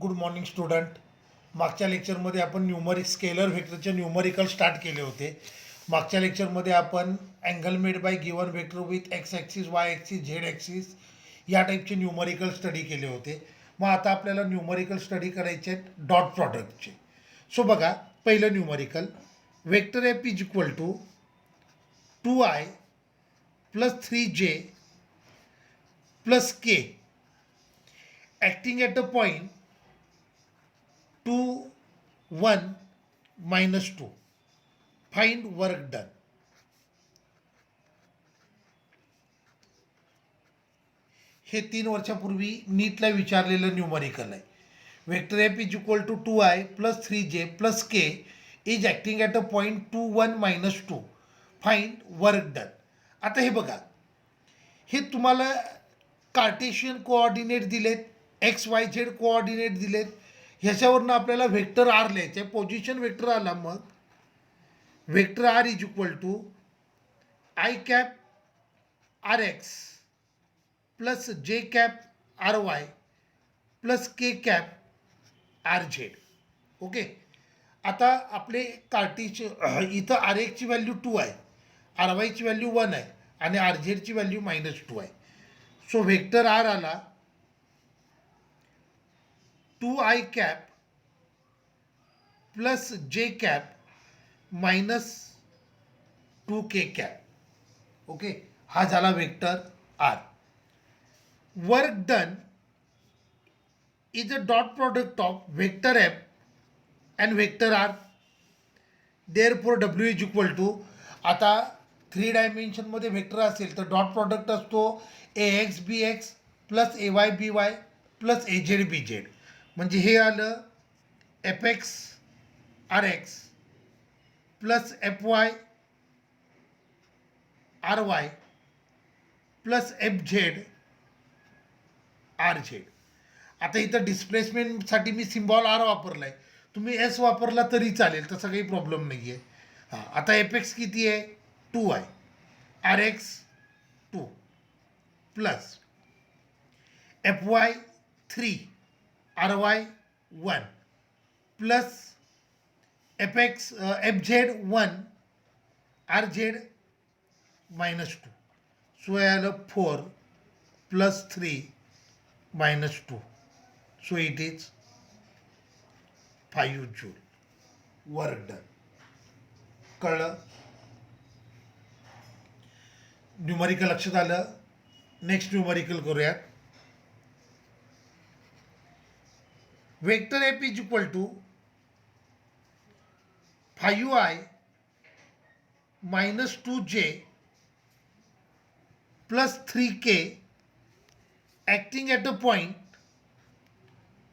Good morning student. मागच्या लेक्चरमध्ये आपण न्यूमरिक स्केलर व्हेक्टरचे न्यूमरिकल स्टार्ट केले होते. मागच्या लेक्चरमध्ये आपण angle made by given vector with x axis Y axis Z axis या टाईपचे न्यूमरिकल स्टडी केले होते. मग आता आपल्याला न्यूमरिकल स्टडी करायचे आहेत डॉट प्रॉडक्टचे. सो बघा, पहिलं numerical vector F is equal to 2i plus 3j plus k acting at a point 2 1 minus 2. Find work done. हे 3 वर्षापूर्वी नीटला विचारलेलं न्यूमरिकल आहे. Vector F is equal to 2i plus 3j plus k is acting at a point 2 1 minus 2. Find work done. आता हे बघा, हे तुम्हाला Cartesian coordinate दिलेत, एक्स वाय झेड कोऑर्डिनेट दिलेत. ह्याच्यावरनं आपल्याला व्हेक्टर आर लिहायचं आहे. पोझिशन व्हेक्टर आला, मग vector R is equal to I cap r x plus जे कॅप आर वाय प्लस के कॅप आर झेड. ओके, आता आपले कार्टेशियन इथं आर एक्सची व्हॅल्यू 2 आहे, आर वायची व्हॅल्यू 1 आहे आणि आर झेडची व्हॅल्यू -2 आहे. सो व्हेक्टर आर आला 2i कॅप प्लस जे cap minus 2k cap. Okay, हा झाला vector R. Work done is a dot product of vector F and vector R. Therefore W is equal to, आता 3 डायमेन्शनमध्ये vector असेल तर dot product असतो A X B X plus A Y B Y plus A Z B Z. म्हणजे हे आलं F x R x plus F Y R Y plus F Z R z. आता इथं डिस्प्लेसमेंटसाठी मी symbol R वापरला आहे, तुम्ही S वापरला तरी चालेल, तसा काही प्रॉब्लेम नाही आहे. हां, आता एफ एक्स किती आहे 2 आहे, r x 2 plus F y 3 r Y 1 plus F x F z 1 R Z -2. So हे आलं 4 plus 3 -2. So it is 5 joule. Work done. कळलं? न्यूमरिकल लक्षात आलं. नेक्स्ट न्यूमरिकल करूयात. Vector F is equal to 5i minus 2j plus 3k acting at a point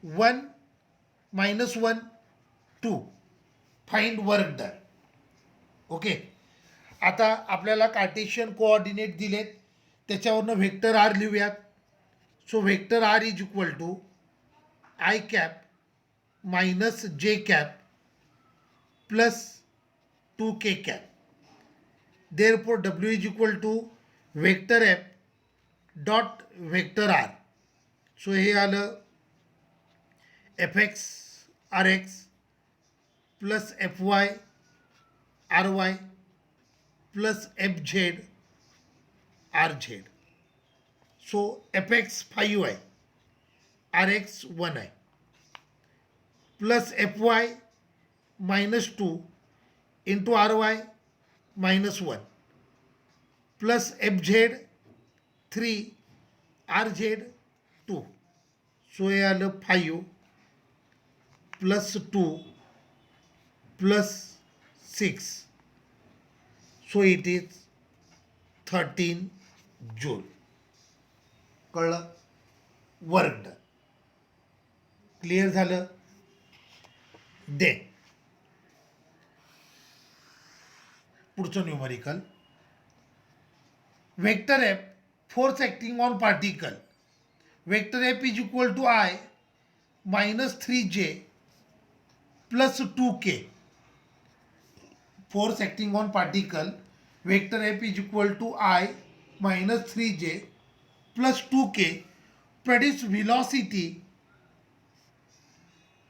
1 minus 1 2. Find work done. Okay, आता आपल्याला Cartesian coordinate दिलेत, त्याच्यावरनं vector r लिहूयात. So vector R is equal to I cap minus जे cap plus 2k cap. Therefore W is equal to vector F dot vector r. So हे आलं F x R x plus F Y R Y plus F Z R z. So F x 5 आहे, r x 1 आहे plus F y -2 into R Y -1 plus F Z 3 R Z 2. So हे आलं 5 plus 2 plus 6. So it is 13 joule. कळलं? Work done. Clear झालं? दे पुढचं numerical. Vector F force acting on particle. Vector F is equal to I minus 3j plus 2k. Force acting on particle vector F is equal to I minus 3j plus 2k produce velocity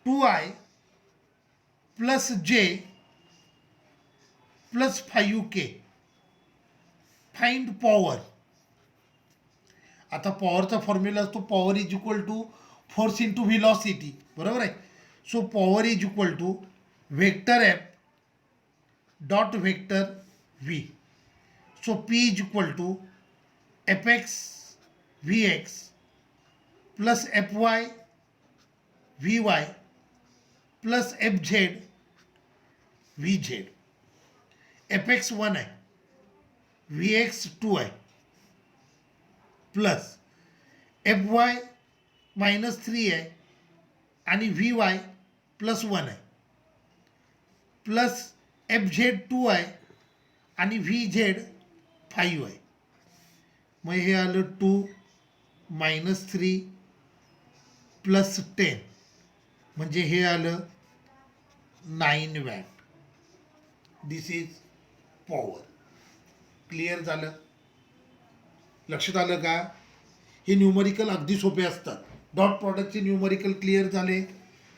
2i plus J plus 5k. Find power. आता पॉवरचा formula असतो power is equal to force into velocity, बरोबर आहे. So power is equal to vector F dot vector v. So P is equal to F x v x plus F y v y plus F z v z. F x 1 आहे, V x 2 आहे, plus F y -3 आहे आणि V Y +1 आहे, plus F Z 2 आहे आणि V Z 5 आहे. मग हे आलं 2 -3 + 10 म्हणजे हे आलं 9 watt. This is power. Clear झालं? लक्षात आलं का? हे न्यूमरिकल अगदी सोपे असतात. डॉट प्रॉडक्टचे न्यूमरिकल क्लिअर झाले.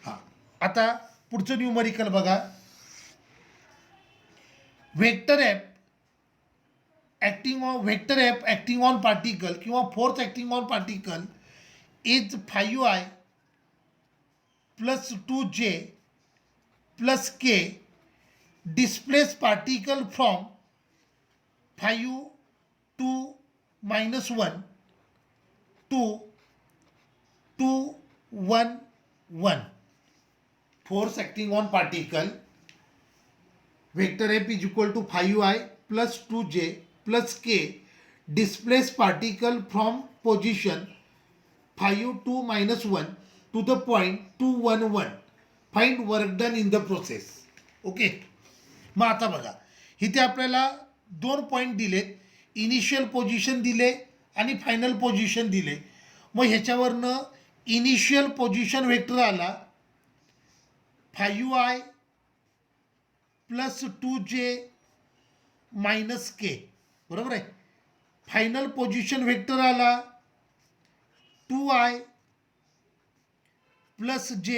हां, आता पुढचं न्यूमरिकल बघा. Vector F acting on particle किंवा force acting on particle is 5i + 2j + k. Displace particle from 5 to -1 to 2 1 1. Force acting on particle vector F is equal to 5i plus 2j plus k. Displace particle from position 5 to -1 to the point 2 1 1. Find work done in the process. Okay. मग आता बघा, इथे आपल्याला 2 point दिलेत. Initial position दिले आणि final position दिले. मग ह्याच्यावरनं इनिशियल पोझिशन वेक्टर आला 5i + 2j - k, बरोबर आहे. फायनल पोझिशन वेक्टर आला 2i + j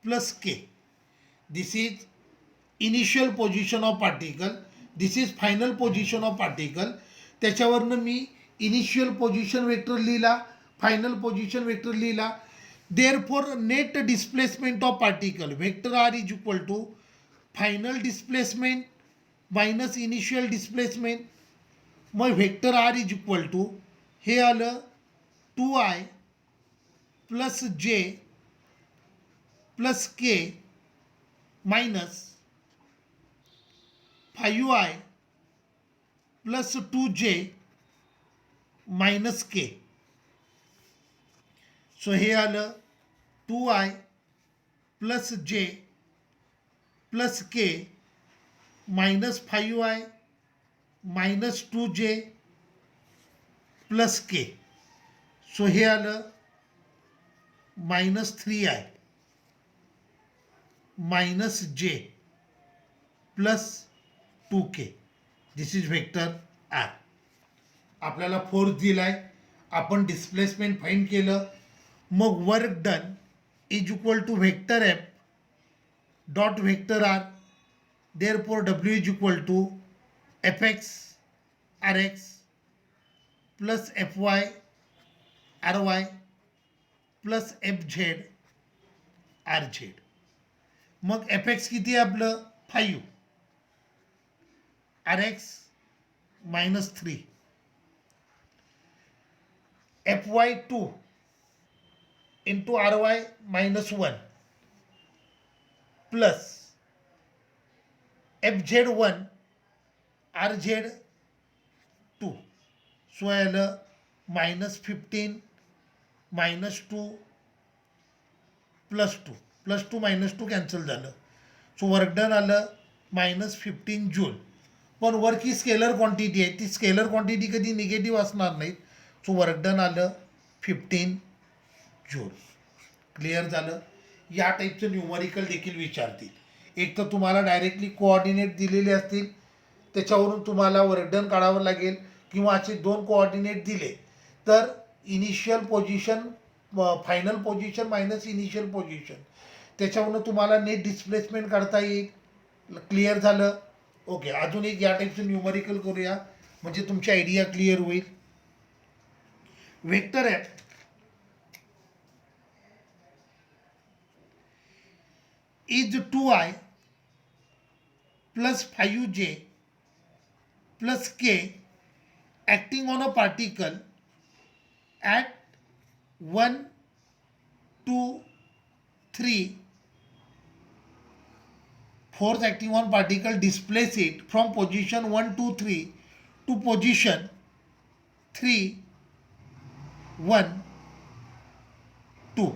+ k. This is initial position of particle, this is final position of particle. त्याच्यावरनं मी इनिशियल पोझिशन वेक्टर लिहिला, फायनल पोझिशन वेक्टर लिहिला. Therefore net displacement of particle vector R is equal to final displacement minus initial displacement. मग vector R is equal to हे आलं 2i + j + k minus 5i + 2j - k. So हे आलं 2i + j + k minus 5i - 2j + k. So हे आलं -3i - j + 2k. This is vector r. आपल्याला force दिलाय, आपण डिस्प्लेसमेंट फाइंड केलं. मग work done is equal to vector F dot vector R. Therefore W is equal to F x R x plus F Y R Y plus F Z R z. मग F x किती आहे आपलं 5, r x -3, F y 2 into R Y -1 plus F z 1 R Z 2. So आलं -15 -2 +2 +2 -2 cancel झालं. So work done आलं -15 joule. पण work ही scalar quantity आहे, ती स्केलर क्वांटिटी कधी निगेटिव्ह असणार नाहीत. सो वर्क डन आलं 15 जूल. क्लिअर झालं? या टाईपचं न्यूमरिकल देखील विचारतील. एक तर तुम्हाला डायरेक्टली कोऑर्डिनेट दिलेले असतील, त्याच्यावरून तुम्हाला वर्क डन काढावं लागेल, किंवा असे 2 कोऑर्डिनेट दिले तर initial position final position minus initial position, त्याच्यावरून तुम्हाला नेट डिस्प्लेसमेंट काढता येईल. क्लिअर झालं? ओके. अजून एक या टाईपचं न्यूमरिकल करूया म्हणजे तुमची आयडिया क्लिअर होईल. Vector F is 2i plus 5j plus k acting on a particle at 1, 2, 3. Force acting on particle displace it from position 1, 2, 3 to position 3, 1, 2.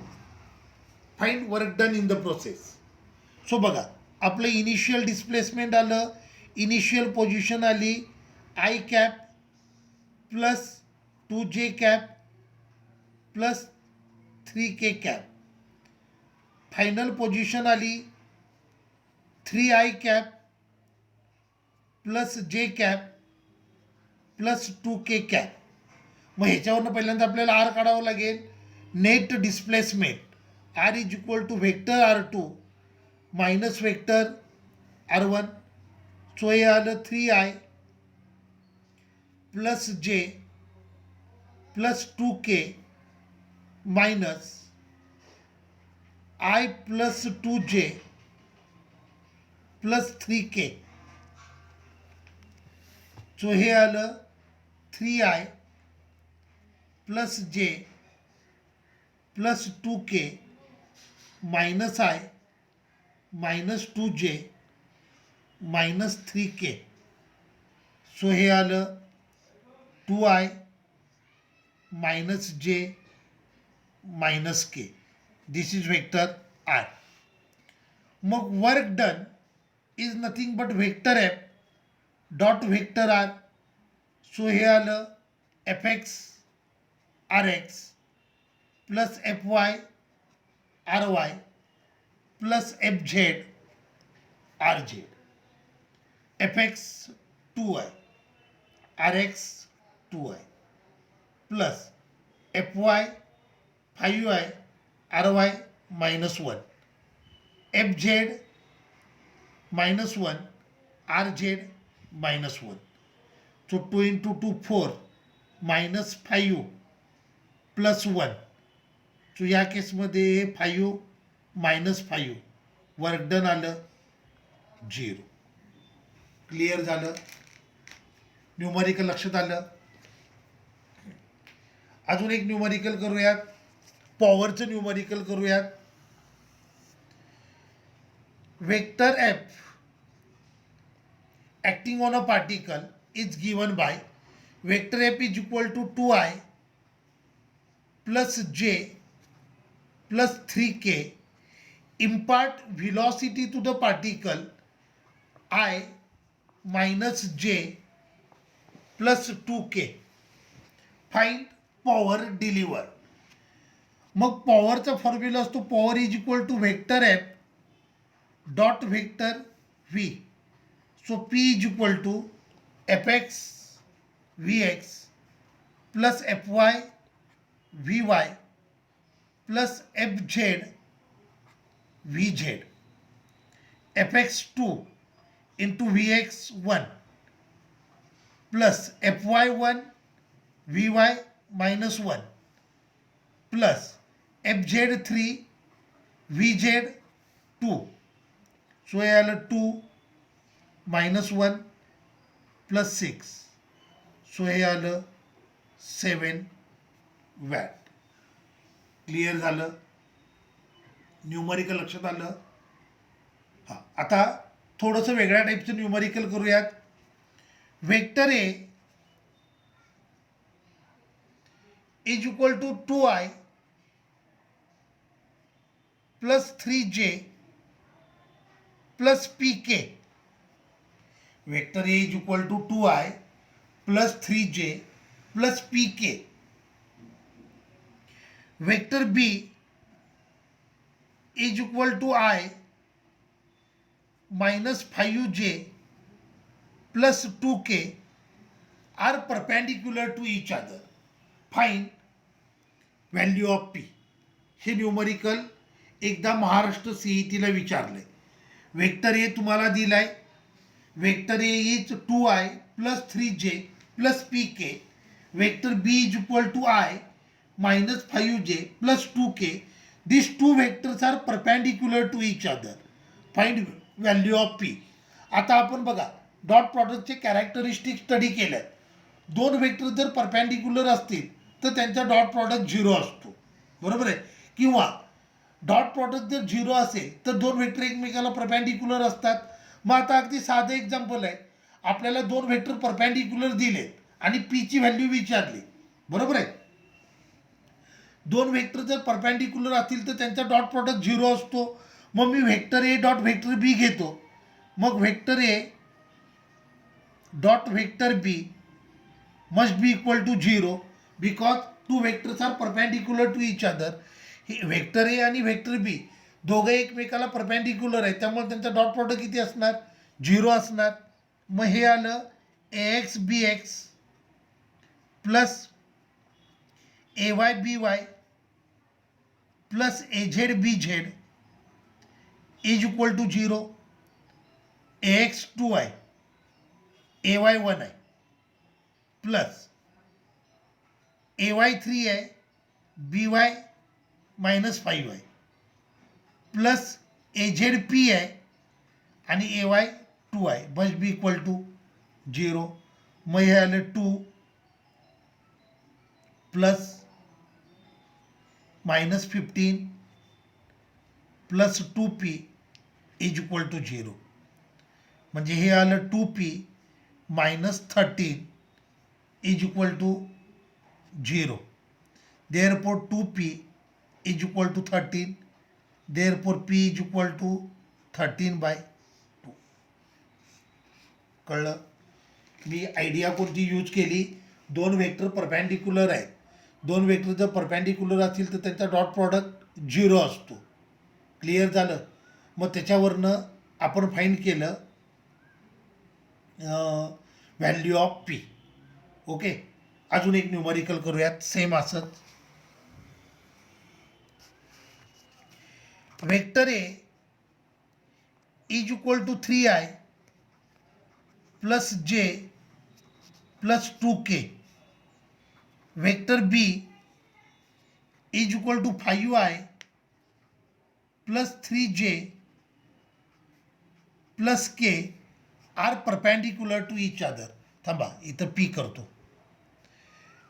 Find work done in the process. So बघा, आपलं initial displacement आलं, initial position आली i cap plus 2j cap plus 3k cap. Final position आली 3i cap plus j cap plus 2k cap. मग ह्याच्यावरनं पहिल्यांदा आपल्याला r काढावं लागेल. Net displacement r is equal to vector R2 minus vector R1. So हे आलं 3i plus j plus 2k minus i plus 2j plus 3k. So हे आलं 3i plus j plus 2k minus i minus 2j minus 3k. So हे आलं 2i minus j minus k. This is vector R. मग work done is nothing but vector F dot vector R. So हे आलं F x R x plus F Y R Y plus F Z R Z. F X 2i R X 2i plus F Y 5i R Y minus 1 F Z minus 1 R Z minus 1. So 2 into 2 4 minus 5 plus 1. So या केसमध्ये 5 minus 5 work done आलं 0. Clear झालं? Numerical लक्षात आलं? अजून एक numerical करूयात, पॉवरचं numerical करूयात. Vector F acting on a particle is given by vector f is equal to 2i plus j plus 3k. Impart velocity to the particle I minus j plus 2k. Find power deliver. मग पॉवरचा formula असतो power is equal to vector F dot vector v. So P is equal to F x v x plus F y v y plus F z v z. F x 2 into v x 1 plus F y 1 v y minus 1 plus F Z 3 v z 2. So हे आलं 2 minus 1 plus 6. So हे आलं 7 watt. Clear झालं? Numerical लक्षात आलं? हां, आता थोडंसं वेगळ्या टाईपचं न्यूमरिकल करूयात. Vector A is equal to 2i plus 3j plus pk. Vector A is equal to 2i plus 3j plus pk. Vector B is equal to i minus 5j plus 2k are perpendicular to each other. Find value of p. हे numerical एकदा महाराष्ट्र CETला विचारलंय. Vector A तुम्हाला दिलाय. Vector A is 2i plus 3j plus pk. Vector B is equal to i minus 5j plus 2k. These two vectors are perpendicular to each other. Find value of p. आता आपण बघा dot प्रॉडक्टचे characteristic study केलं. दोन vector जर perpendicular असतील तर त्यांचा डॉट प्रॉडक्ट 0 असतो, बरोबर आहे. किंवा डॉट प्रॉडक्ट जर 0 असेल तर दोन वेक्टर एकमेकाला परपेंडिक्युलर असतात. मग आता अगदी साधं एक्झाम्पल आहे. आपल्याला दोन वेक्टर परपेंडिक्युलर दिले आणि पीची व्हॅल्यू विचारली, बरोबर आहे. दोन वेक्टर जर परपेंडिक्युलर असतील तर त्यांचा डॉट प्रॉडक्ट 0 असतो. मग मी vector A dot vector B घेतो. मग vector A dot vector B must be equal to 0 because two vectors are perpendicular to each other. Vector A आणि व्हेक्टर बी दोघे एकमेकाला परपेंडिक्युलर आहेत, त्यामुळे त्यांचा डॉट प्रॉडक्ट किती असणार? 0 असणार. मग हे आलं AX BX plus AY BY plus AZ BZ is equal to 0. AX 2i AY 1i plus AY 3i BY minus 5i plus AZ PI आणि AY 2i must be equal to 0. मग हे आलं 2 plus minus 15 plus 2p is equal to 0. म्हणजे हे आलं 2p मायनस 13 is equal to 0. Therefore 2p is equal to 13. Therefore p is equal to 13/2. कळलं? मी idea कोणती यूज केली? दोन वेक्टर परपेंडिक्युलर आहेत. दोन वेक्टर जर परपेंडिक्युलर असतील तर त्यांचा डॉट प्रॉडक्ट 0 असतो. क्लिअर झालं? मग त्याच्यावरनं आपण फाईंड केलं व्हॅल्यू ऑफ पी. ओके, अजून एक न्यूमरिकल करूयात सेम असंच. Vector A is equal to 3i plus j plus 2k. Vector B is equal to 5i plus 3j plus k are perpendicular to each other. थांबा, इथं P करतो.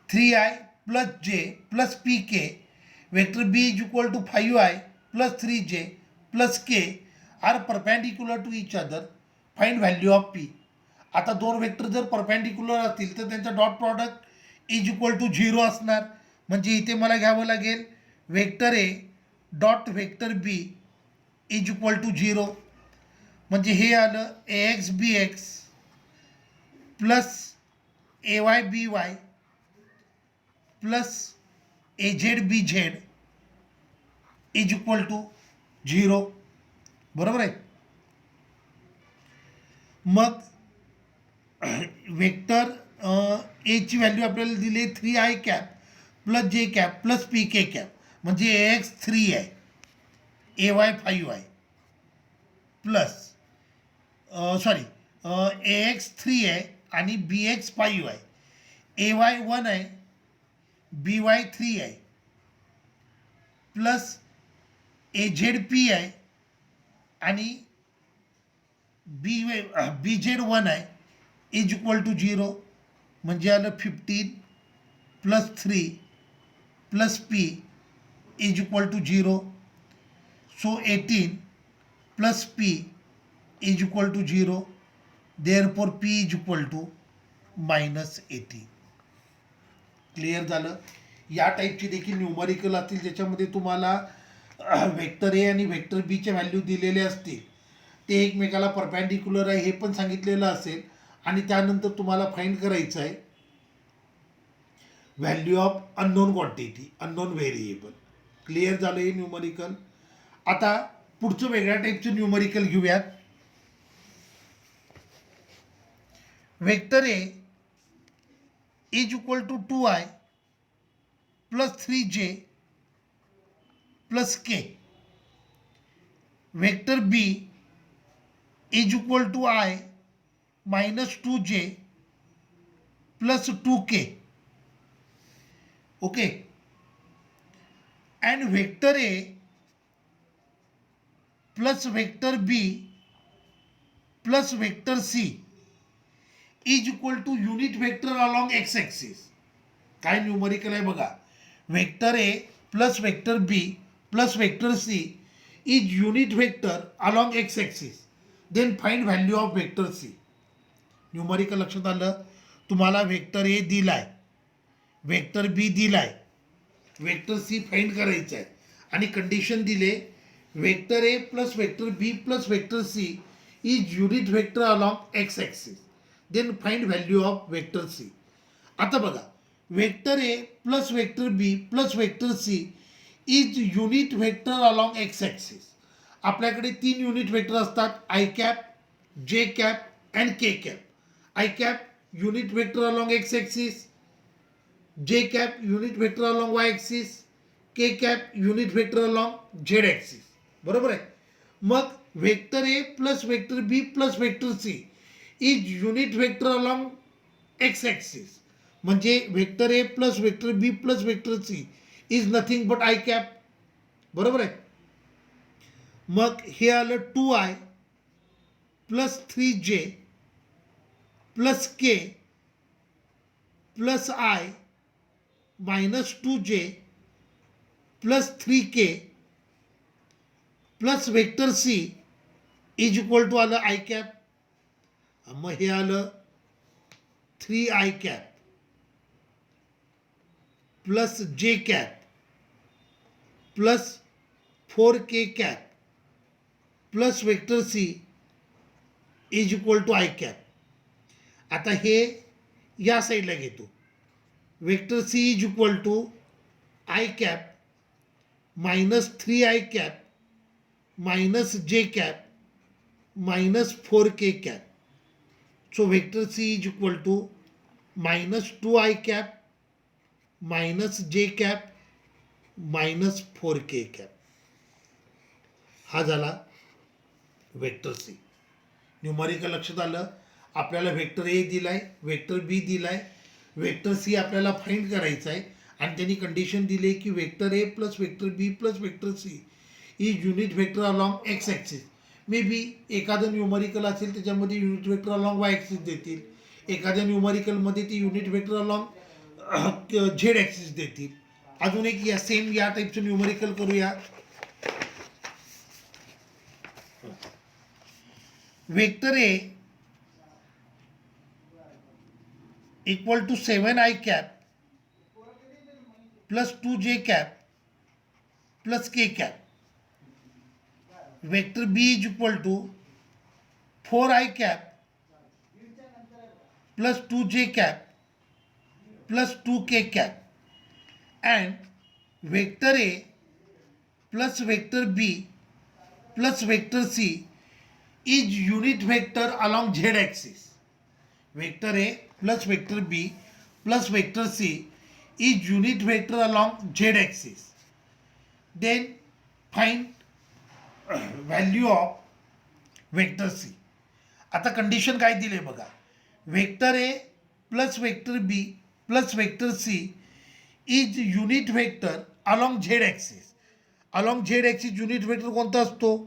3i plus j plus pk. Vector B is equal to 5i plus 3j plus k are perpendicular to each other. Find value of P. आता दोन vector जर perpendicular असतील तर त्यांचा dot product is equal to 0 असणार. म्हणजे इथे मला घ्यावं लागेल vector A dot vector B is equal to 0. म्हणजे हे आलं AX BX plus AY BY plus AZ BZ is equal to 0. बरोबर आहे. मग वेक्टर एची व्हॅल्यू आपल्याला दिली 3i cap plus j cap plus pk cap. म्हणजे AX 3 आहे, AY 5 आहे प्लस AX 3 आहे आणि BX 5 आहे. AY 1 आहे, BY 3 आहे प्लस AZP आहे आणि BZ 1 आहे इज इक्वल टू 0. म्हणजे आलं 15 plus 3 plus p is equal to 0. So 18 plus p is equal to 0. Therefore p is equal to minus 18. Clear झालं? या टाईपची देखील न्यूमरिकल असतील ज्याच्यामध्ये तुम्हाला वेक्टर ए आणि वेक्टर बीच्या व्हॅल्यू दिलेले असतील. ते एकमेकाला परपेंडिक्युलर आहे हे पण सांगितलेलं असेल आणि त्यानंतर तुम्हाला फाइंड करायचं आहे value of unknown quantity, unknown variable. Clear झालं हे न्यूमरिकल? आता पुढचं वेगळ्या टाईपचं न्यूमरिकल घेऊयात. Vector A is equal to 2i plus 3j plus K. Vector B is equal to I minus 2j plus 2k. Okay. And vector A plus vector B plus vector C is equal to unit vector along x axis. काय numerical आहे बघा. Vector A plus vector B plus vector C is unit vector along x axis. Then find value of vector C. Numerical लक्षात आलं. तुम्हाला vector A दिलाय, vector बी दिलाय, vector C find करायचं आहे आणि कंडिशन दिले vector A plus vector B plus vector C is unit vector along x axis. Then find value of vector C. आता बघा, vector A plus vector B plus vector C is unit vector along x axis. आपल्याकडे 3 unit vector असतात, I cap, J cap and K cap. I cap unit vector along x axis, J cap unit vector along Y axis, K cap unit vector along Z axis. बरोबर आहे. मग vector A plus vector B plus vector C is unit vector along x axis. म्हणजे vector A plus vector B plus vector C is nothing but I cap. बरोबर आहे. मग हे आलं 2i plus 3j plus K plus I minus 2j plus 3k plus vector C is equal to आलं I cap. मग हे आलं 3i cap plus जे cap plus 4k cap plus vector C is equal to I cap. आता हे या साईडला घेतो. Vector C is equal to I cap minus 3i cap minus जे cap minus 4k cap. So vector C is equal to minus 2i cap minus जे cap minus 4k cap. हा झाला vector C. Numerical लक्षात आलं. आपल्याला vector A दिलाय, vector बी दिलाय, vector C आपल्याला फाइंड करायचं आहे आणि त्यांनी कंडिशन दिली की vector A plus vector B plus vector C is unit vector along x axis. May be एखादं न्यूमरिकल असेल त्याच्यामध्ये unit vector along Y axis देतील, एखाद्या न्यूमरिकलमध्ये ती unit vector along Z axis देतील. अजून एक या सेम या टाईपचं न्यूमरिकल करूया. Vector a equal to 7i cap plus 2j cap plus K cap. Vector B is equal to 4i cap plus 2j cap plus 2k cap. And vector A plus vector B plus vector C is unit vector along Z axis. Vector A plus vector B plus vector C is unit vector along Z axis. Then find value of vector C. आता condition काय दिले बघा. Vector A plus vector B plus vector C is unit vector along Z axis. Along Z axis unit vector कोणता असतो?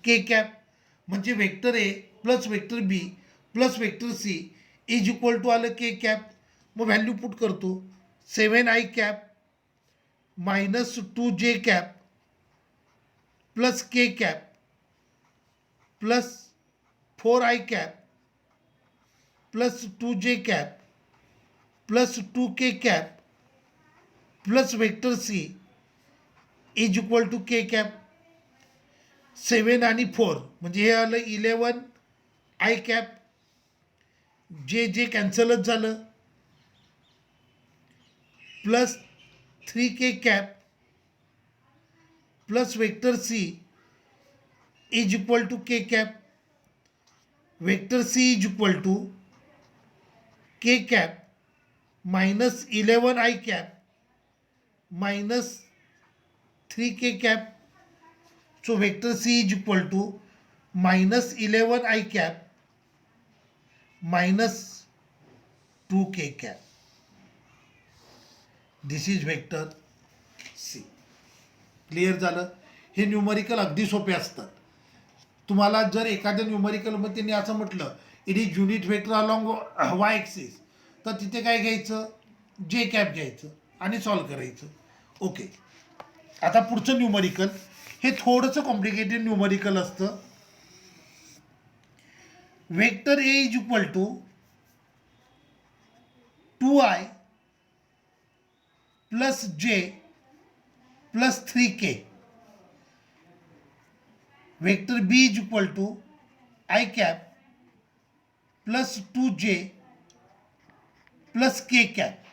K cap. म्हणजे vector A plus vector B plus vector C is equal to आलं K cap. मग value put करतो. 7i cap minus 2j cap plus K cap plus 4i cap plus 2j cap plus 2k cap plus vector C is equal to K cap. 7 आणि 4 म्हणजे हे आलं 11i cap. जे J कॅन्सलच झालं. Plus 3k cap plus vector C is equal to K cap. Vector C is equal to K cap minus 11i cap minus 3k cap. So vector C is equal to minus 11 I cap minus 2k cap. This is vector C. Clear झालं. हे numerical अगदी सोपे असतात. तुम्हाला जर एखाद्या न्यूमरिकलमध्ये त्यांनी असं म्हटलं it is unit vector along Y axis, तर तिथे काय घ्यायचं, जे कॅप घ्यायचं आणि सॉल्व करायचं. ओके. आता पुढचं न्यूमरिकल हे थोडंसं कॉम्प्लिकेटेड न्यूमरिकल असतं. Vector A is equal to 2i plus J plus 3k. Vector B is equal to I cap plus 2j plus k cap.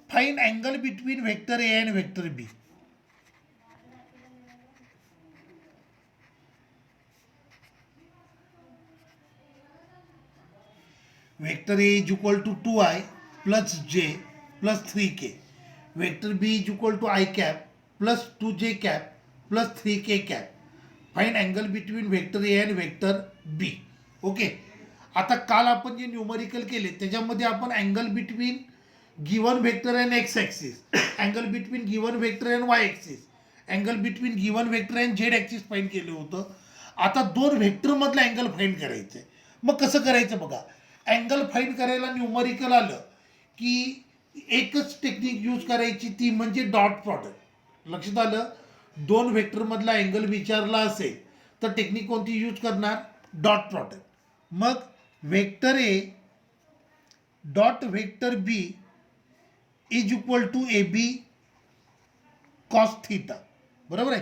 Find angle between vector A and vector B. Vector A is equal to 2i plus j plus 3k. Vector B is equal to I cap plus 2j cap plus 3k cap. Find angle between vector A and vector B. Okay. आता काल आपण जे numerical केले त्याच्यामध्ये आपण angle between given vector and x axis, angle between given vector and Y axis, angle between given vector and Z axis find केलं होतं. आता दोन व्हेक्टरमधलं अँगल फाइंड करायचं आहे. मग कसं करायचं बघा. अँगल फाइंड करायला न्यूमरिकल आलं की एकच टेक्निक यूज करायची, ती म्हणजे डॉट प्रॉडक्ट. लक्षात आलं. दोन व्हेक्टरमधला अँगल विचारला असेल तर टेक्निक कोणती यूज करणार, डॉट प्रॉडक्ट. मग vector A dot vector B is equal to A B cos theta. बरोबर आहे.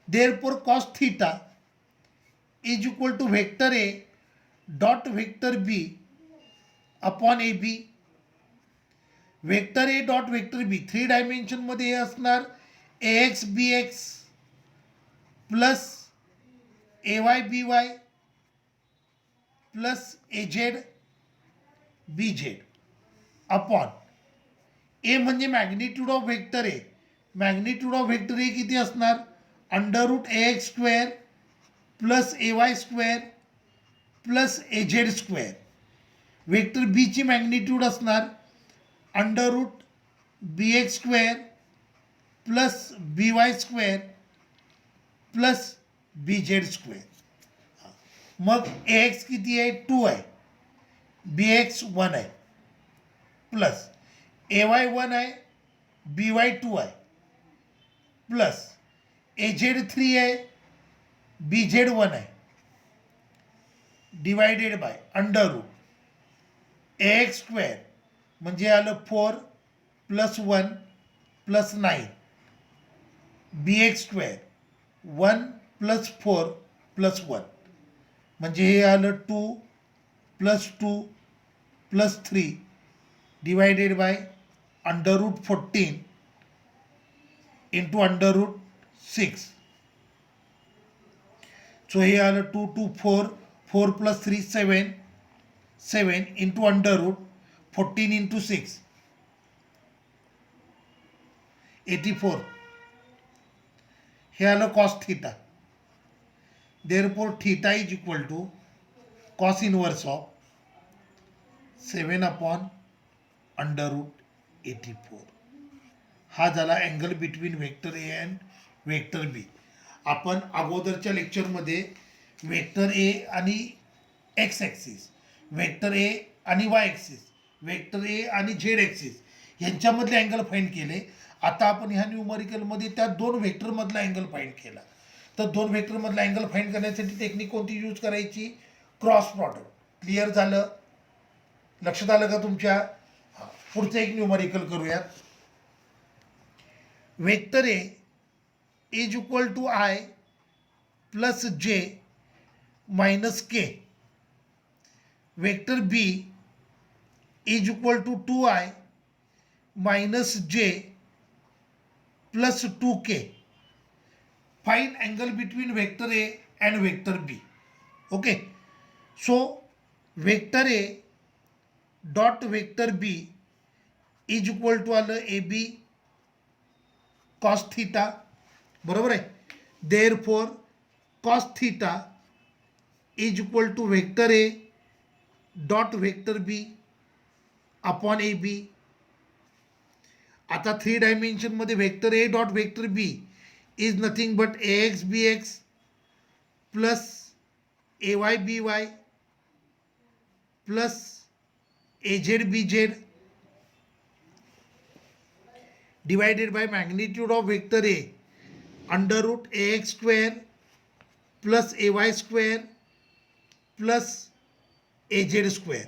Therefore cos theta is equal to vector A dot vector B upon A B. Vector A dot vector B 3 डायमेन्शनमध्ये हे असणार A X B X plus A Y B Y plus A Z B Z upon A म्हणजे magnitude of vector A. Magnitude of vector A किती असणार, under root A X square plus A Y square plus A Z square. Vector बीची magnitude असणार under root B X square plus B Y square plus B Z square. मग A x किती आहे, 2 आहे, बी x 1 आहे plus A Y 1 आहे, बी Y 2 आहे plus A Z 3 आहे, बी झेड 1 आहे divided by under root A X square म्हणजे आलं 4 plus 1 plus 9 B X square 1 plus 4 plus 1 म्हणजे हे आलं 2 plus 2 plus 3 divided by under root 14 into under root 6. So हे आलं 2 2 4 4 plus 3 7 7 into under root 14 into 6 84. हे आलं cos theta. Therefore theta is equal to cos inverse of 7 upon under root 84. हा झाला angle between vector A and vector B. आपण अगोदरच्या लेक्चरमध्ये vector A आणि एक्स ॲक्सिस, वेक्टर ए आणि वाय ॲक्सिस, वेक्टर ए आणि झेड ॲक्सिस यांच्यामधले अँगल फाइंड केले. आता आपण ह्या न्यूमरिकलमध्ये त्या दोन व्हेक्टरमधला अँगल फाइंड केला. तर दोन व्हेक्टरमधला अँगल फाइंड करण्यासाठी टेक्निक कोणती यूज करायची, क्रॉस प्रॉडक्ट. क्लिअर झालं, लक्षात आलं का तुमच्या. पुढचं एक न्यूमरिकल करूयात. Vector A is equal to I plus J minus K. Vector B is equal to 2i minus J plus 2k. Find angle between vector A and vector B. Okay. So vector A dot vector B is equal to आलं A B cos theta, बरोबर आहे. There four cos theta is equal to vector A dot vector B upon A B. आता 3 डायमेन्शनमध्ये vector A dot vector B is nothing but A X B X plus A Y B Y plus A Z B Z divided by magnitude of vector A under root A X square plus A Y square plus A Z square.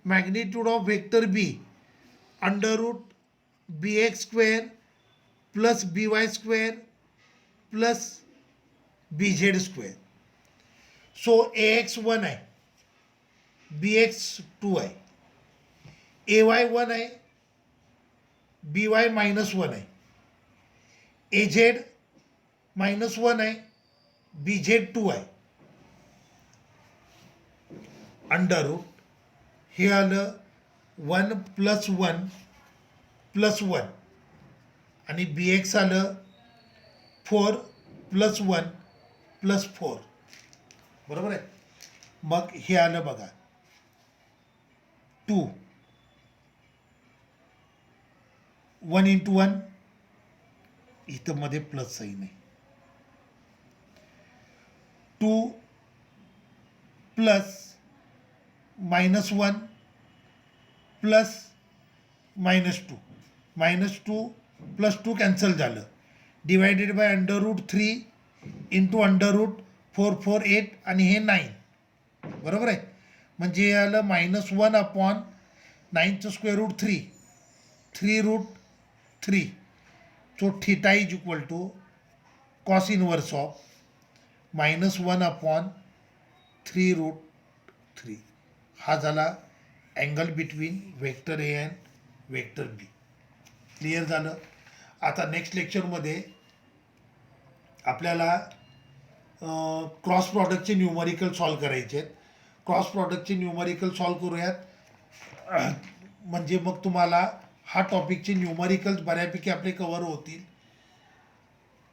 Magnitude of vector B under root B X square plus B Y square plus B Z square. So A x 1 आहे, बी x 2 आहे, ए Y 1 आहे, बी Y -1 आहे, A Z -1 आहे, बी Z 2 आहे. Under route हे आलं 1 + 1 + 1 आणि बी x आलं 4 + 1 + 4, बरोबर आहे. मग हे आलं बघा 2, 1 × 1 इथं मध्ये प्लस साईन आहे, 2 प्लस -1 प्लस -2, -2 प्लस 2 कॅन्सल झालं, divided by under root 3 into under root 4 4 8 आणि हे 9, बरोबर आहे. म्हणजे हे आलं -1 अपॉन 9चं square root 3, 3√3. So theta is equal to cos inverse of -1 upon 3√3. हा झाला angle between vector A and vector B. Clear झालं. आता नेक्स्ट लेक्चरमध्ये आपल्याला क्रॉस प्रॉडक्टचे न्यूमरिकल सॉल्व करायचे आहेत. क्रॉस प्रॉडक्टचे न्यूमरिकल सॉल्व करूयात, म्हणजे मग तुम्हाला हा टॉपिकचे न्यूमरिकल्स बऱ्यापैकी आपले कवर होतील.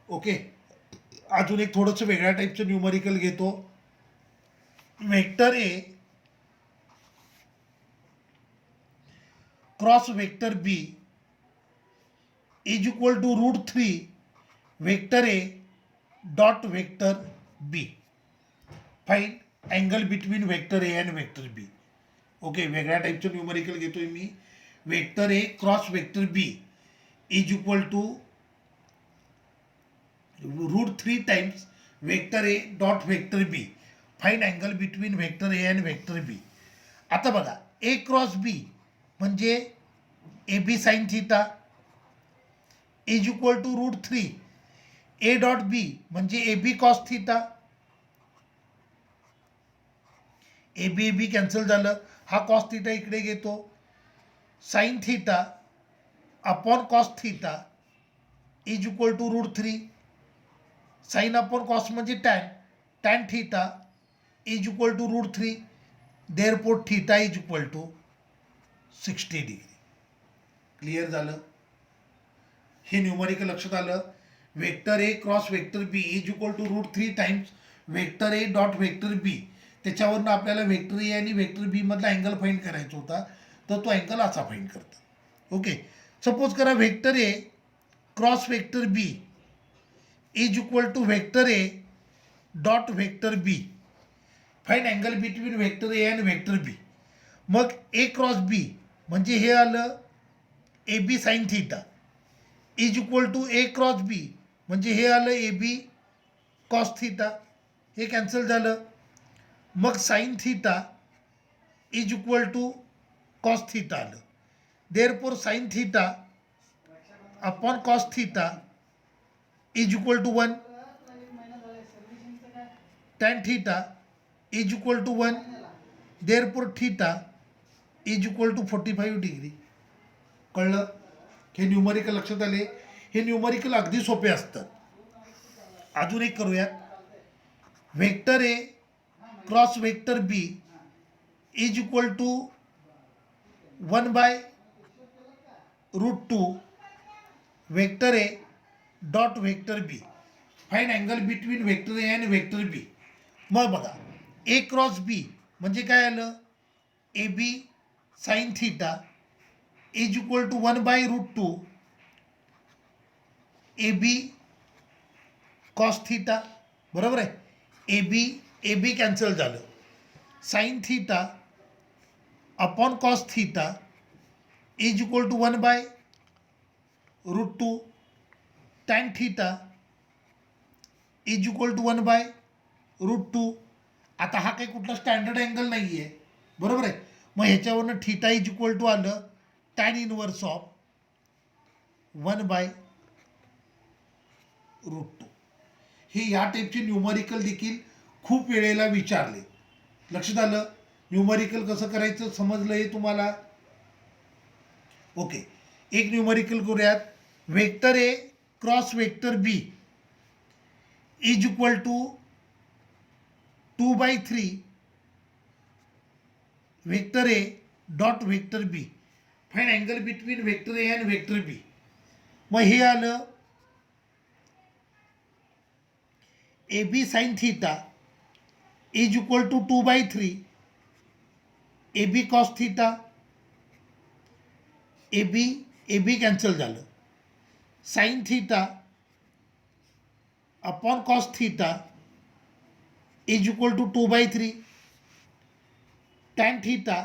ओके. अजून एक थोडंसं वेगळ्या टाईपचं न्यूमरिकल घेतो. Vector A cross vector B is equal to √3 vector A dot vector B. Fine angle between vector A and vector B. Okay. वेगळ्या टाईपचं न्यूमरिकल घेतोय मी. Vector A cross vector B is equal to √3 times vector A dot vector B. Fine angle between vector A and vector B. आता बघा A cross B म्हणजे A B sine theta is equal to √3 A dot B म्हणजे A B cos theta. A B cancel झालं, हा cos theta इकडे घेतो, sine theta upon cos theta is equal to √3. Sine upon cos म्हणजे tan theta is equal to √3. Therefore theta is equal to 60 degree. Clear झालं. हे numerical लक्षात आलं. Vector A cross vector B is equal to √3 times vector A dot vector B. त्याच्यावरनं आपल्याला vector A आणि vector बी मधला angle find करायचा होता, तर तो अँगल असा फाईंड करतो. ओके. सपोज करा vector A cross vector B is equal to vector A dot vector B. Find angle between vector A and vector B. मग ए क्रॉस बी म्हणजे हे आलं A B sine theta is equal to A cross B म्हणजे हे आलं A B cos theta. हे cancel झालं. मग sine theta is equal to cos theta आलं. Therefore sine theta upon cos theta is equal to 1. Tan theta is equal to 1. Therefore theta is equal to 45 degree. कळलं. हे numerical लक्षात आले. हे numerical अगदी सोपे असतात. अजून एक करूयात. Vector A cross vector B is equal to 1/√2 vector A dot vector B. Fine angle between vector A आणि व्हेक्टर बी. मग बघा ए क्रॉस बी म्हणजे काय आलं, A B sine theta is equal to 1/√2 A B cos theta. बरोबर आहे. A B cancel झालं. Sine theta upon cos theta is equal to 1/√2 tan theta is equal to 1/√2. आता हा काही कुठला स्टँडर्ड अँगल नाही आहे, बरोबर आहे. मग ह्याच्यावरनं थिटा इज इक्वल टू आलं टॅन इनवर्स ऑफ 1/√2. हे या टाईपचे न्यूमरिकल देखील खूप वेळेला विचारले. लक्षात आलं. न्यूमरिकल कसं करायचं समजलं हे तुम्हाला. ओके, एक न्यूमरिकल करूयात. Vector A cross vector B is equal to 2/3 vector A dot vector B. Fine angle between vector A and vector B. मग हे आलं A B sine theta is equal to 2/3 A B cos theta. A B cancel झालं. Sine theta upon cos theta is equal to 2/3 tan theta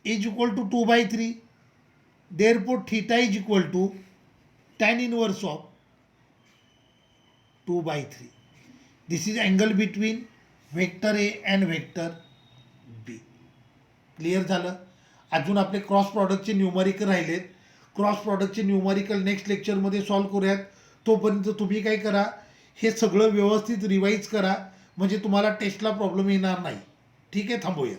is equal to 2/3. Therefore theta is equal to tan inverse of 2/3. This is angle between vector A and vector B. Clear झालं. अजून आपले cross प्रॉडक्टचे numerical राहिलेत. Cross प्रॉडक्टचे numerical next लेक्चरमध्ये solve करूयात. तोपर्यंत तुम्ही काय करा, हे सगळं व्यवस्थित रिवाईज करा म्हणजे तुम्हाला टेस्टला प्रॉब्लेम येणार नाही. ठीक आहे, थांबूया.